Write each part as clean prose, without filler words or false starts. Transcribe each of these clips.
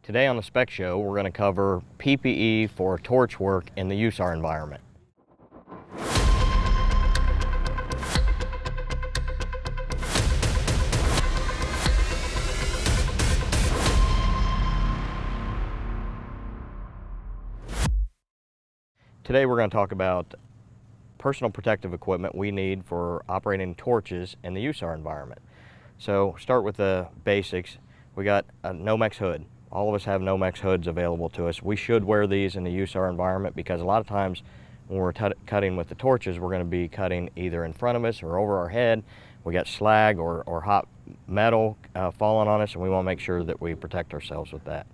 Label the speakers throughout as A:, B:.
A: Today on the Spec Show, we're going to cover PPE for torch work in the USAR environment. Today we're going to talk about personal protective equipment we need for operating torches in the USAR environment. So start with the basics. We got a Nomex hood. All of us have Nomex hoods available to us. We should wear these in the USAR environment because a lot of times when we're cutting with the torches, we're going to be cutting either in front of us or over our head. We got slag or hot metal falling on us, and we want to make sure that we protect ourselves with that.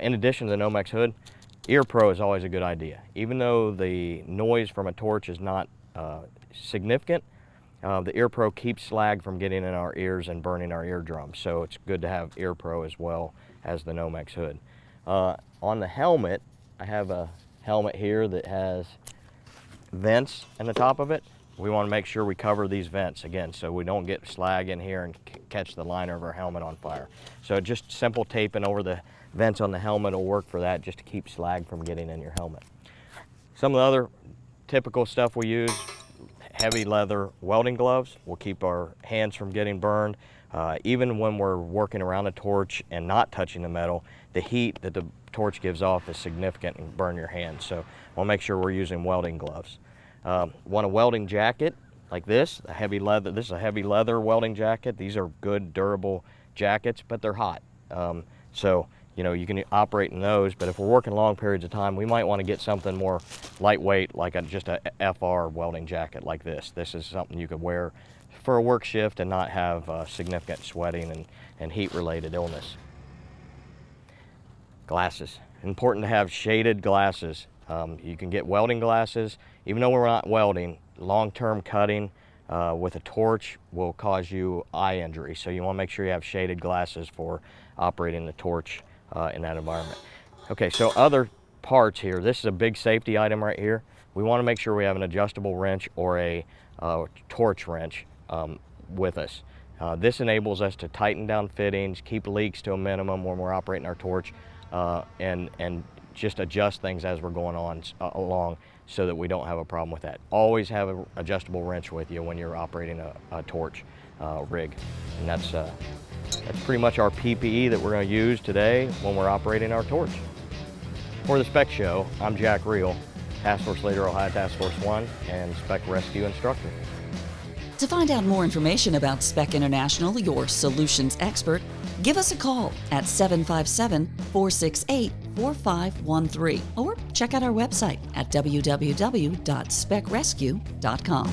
A: In addition to the Nomex hood, Ear Pro is always a good idea. Even though the noise from a torch is not significant, the Ear Pro keeps slag from getting in our ears and burning our eardrums. So it's good to have Ear Pro as well as the Nomex hood. On the helmet, I have a helmet here that has vents in the top of it. We want to make sure we cover these vents again so we don't get slag in here and catch the liner of our helmet on fire. So just simple taping over the vents on the helmet will work for that, just to keep slag from getting in your helmet. Some of the other typical stuff we use, heavy leather welding gloves will keep our hands from getting burned. Even when we're working around a torch and not touching the metal, the heat that the torch gives off is significant and burn your hands. So we'll make sure we're using welding gloves. Want a welding jacket like this, a heavy leather. This is a heavy leather welding jacket. These are good, durable jackets, but they're hot. So you know, you can operate in those, but if we're working long periods of time, we might want to get something more lightweight, like just a FR welding jacket like this. This is something you could wear for a work shift and not have significant sweating and heat-related illness. Glasses. Important to have shaded glasses. You can get welding glasses. Even though we're not welding, long-term cutting with a torch will cause you eye injury. So you want to make sure you have shaded glasses for operating the torch in that environment. Okay, so other parts here. This is a big safety item right here. We want to make sure we have an adjustable wrench or a torch wrench with us. This enables us to tighten down fittings, keep leaks to a minimum when we're operating our torch, and just adjust things as we're going on along so that we don't have a problem with that. Always have an adjustable wrench with you when you're operating a torch rig. And that's pretty much our PPE that we're going to use today when we're operating our torch. For the Spec Show, I'm Jack Reel, Task Force Leader, Ohio Task Force 1, and Spec Rescue Instructor.
B: To find out more information about Spec International, your solutions expert, give us a call at 757-468-4513 or check out our website at www.specrescue.com.